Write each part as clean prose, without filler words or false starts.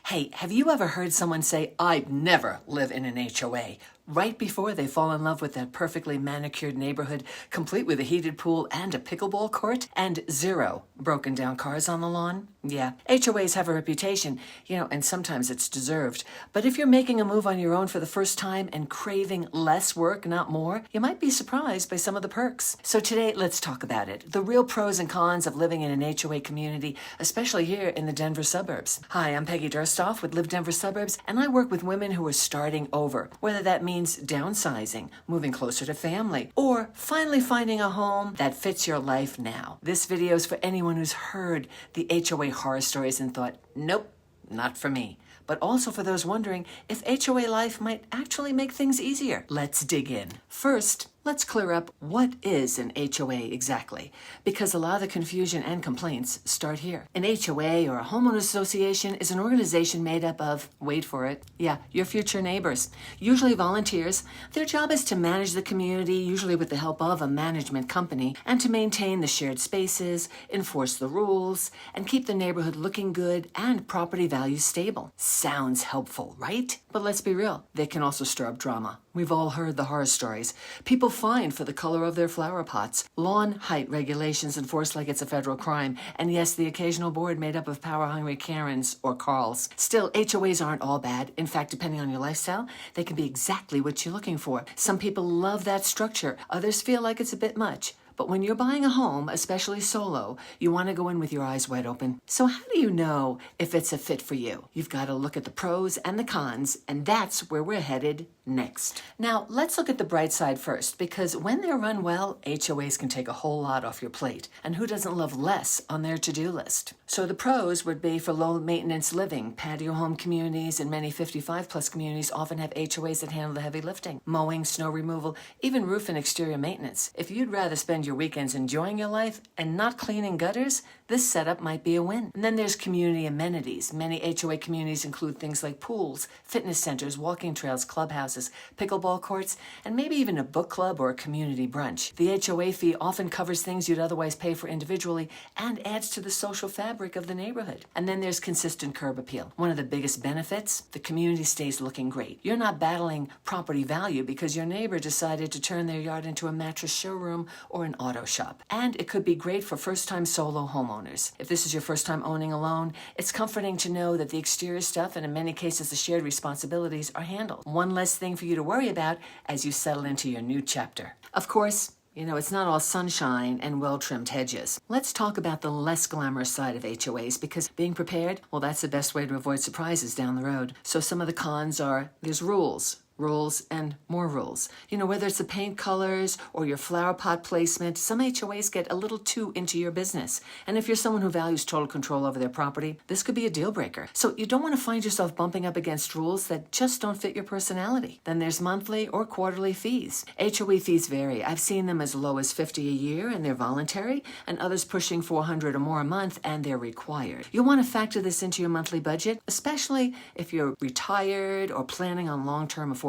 Hey, have you ever heard someone say, "I'd never live in an HOA," right before they fall in love with that perfectly manicured neighborhood, complete with a heated pool and a pickleball court, and 0 broken down cars on the lawn? Yeah, HOAs have a reputation, and sometimes it's deserved. But if you're making a move on your own for the first time and craving less work, not more, you might be surprised by some of the perks. So today, let's talk about it. The real pros and cons of living in an HOA community, especially here in the Denver suburbs. Hi, I'm Peggy Durstoff with Live Denver Suburbs, and I work with women who are starting over, whether that means downsizing, moving closer to family, or finally finding a home that fits your life now. This video is for anyone who's heard the HOA horror stories and thought, nope, not for me. But also for those wondering if HOA life might actually make things easier. Let's dig in. First, let's clear up what is an HOA exactly, because a lot of the confusion and complaints start here. An HOA, or a homeowners association, is an organization made up of, wait for it, your future neighbors, usually volunteers. Their job is to manage the community, usually with the help of a management company, and to maintain the shared spaces, enforce the rules, and keep the neighborhood looking good and property values stable. Sounds helpful, right? But let's be real, they can also stir up drama. We've all heard the horror stories. People fined for the color of their flower pots, lawn height regulations enforced like it's a federal crime, and yes, the occasional board made up of power-hungry Karens or Carls. Still, HOAs aren't all bad. In fact, depending on your lifestyle, they can be exactly what you're looking for. Some people love that structure. Others feel like it's a bit much. But when you're buying a home, especially solo, you want to go in with your eyes wide open. So how do you know if it's a fit for you? You've got to look at the pros and the cons, and that's where we're headed next. Now, let's look at the bright side first, because when they're run well, HOAs can take a whole lot off your plate. And who doesn't love less on their to-do list? So the pros would be for low-maintenance living. Patio home communities and many 55-plus communities often have HOAs that handle the heavy lifting, mowing, snow removal, even roof and exterior maintenance. If you'd rather spend your weekends enjoying your life and not cleaning gutters, this setup might be a win. And then there's community amenities. Many HOA communities include things like pools, fitness centers, walking trails, clubhouses, pickleball courts, and maybe even a book club or a community brunch. The HOA fee often covers things you'd otherwise pay for individually and adds to the social fabric of the neighborhood. And then there's consistent curb appeal. One of the biggest benefits, the community stays looking great. You're not battling property value because your neighbor decided to turn their yard into a mattress showroom or an auto shop. And it could be great for first-time solo homeowners. If this is your first time owning alone, it's comforting to know that the exterior stuff and in many cases the shared responsibilities are handled. One less thing for you to worry about as you settle into your new chapter. Of course, it's not all sunshine and well-trimmed hedges. Let's talk about the less glamorous side of HOAs, because being prepared, well, that's the best way to avoid surprises down the road. So some of the cons are, there's rules and more rules. Whether it's the paint colors or your flower pot placement, some HOAs get a little too into your business. And if you're someone who values total control over their property, this could be a deal breaker. So you don't want to find yourself bumping up against rules that just don't fit your personality. Then there's monthly or quarterly fees. HOA fees vary. I've seen them as low as $50 a year and they're voluntary, and others pushing $400 or more a month and they're required. You'll want to factor this into your monthly budget, especially if you're retired or planning on long-term affordability.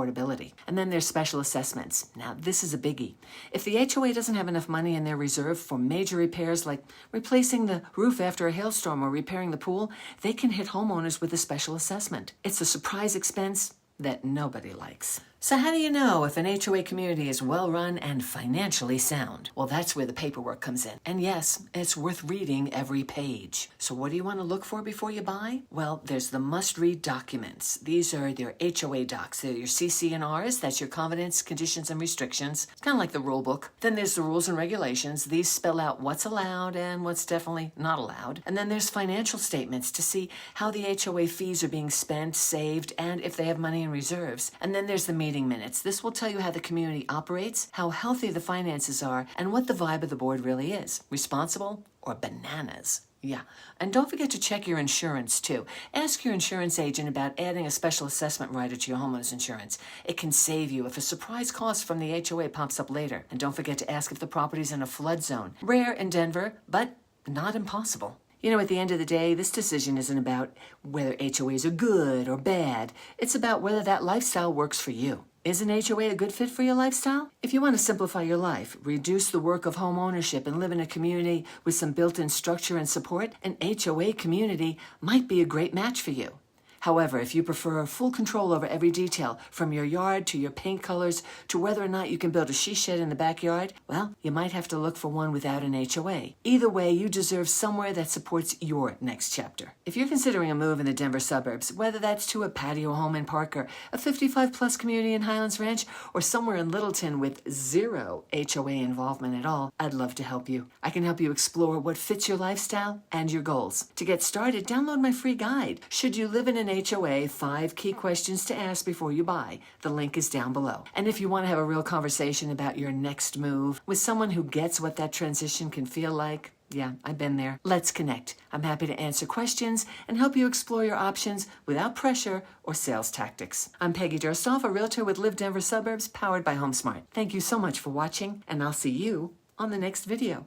And then there's special assessments. Now, this is a biggie. If the HOA doesn't have enough money in their reserve for major repairs like replacing the roof after a hailstorm or repairing the pool, they can hit homeowners with a special assessment. It's a surprise expense that nobody likes. So how do you know if an HOA community is well-run and financially sound? Well, that's where the paperwork comes in. And yes, it's worth reading every page. So what do you want to look for before you buy? Well, there's the must-read documents. These are their HOA docs. They're your CC&Rs. That's your covenants, conditions, and restrictions. It's kind of like the rule book. Then there's the rules and regulations. These spell out what's allowed and what's definitely not allowed. And then there's financial statements to see how the HOA fees are being spent, saved, and if they have money in reserves. And then there's the meeting minutes. This will tell you how the community operates, how healthy the finances are, and what the vibe of the board really is. Responsible or bananas? Yeah. And don't forget to check your insurance too. Ask your insurance agent about adding a special assessment rider to your homeowner's insurance. It can save you if a surprise cost from the HOA pops up later. And don't forget to ask if the property's in a flood zone. Rare in Denver, but not impossible. At the end of the day, this decision isn't about whether HOAs are good or bad. It's about whether that lifestyle works for you. Is an HOA a good fit for your lifestyle? If you want to simplify your life, reduce the work of home ownership, and live in a community with some built-in structure and support, an HOA community might be a great match for you. However, if you prefer full control over every detail, from your yard to your paint colors to whether or not you can build a she shed in the backyard, well, you might have to look for one without an HOA. Either way, you deserve somewhere that supports your next chapter. If you're considering a move in the Denver suburbs, whether that's to a patio home in Parker, a 55-plus community in Highlands Ranch, or somewhere in Littleton with zero HOA involvement at all, I'd love to help you. I can help you explore what fits your lifestyle and your goals. To get started, download my free guide, Should You Live in an HOA? 5 Key Questions to Ask Before You Buy. The link is down below. And if you want to have a real conversation about your next move with someone who gets what that transition can feel like, yeah, I've been there. Let's connect. I'm happy to answer questions and help you explore your options without pressure or sales tactics. I'm Peggy Durstoff, a realtor with Live Denver Suburbs, powered by HomeSmart. Thank you so much for watching, and I'll see you on the next video.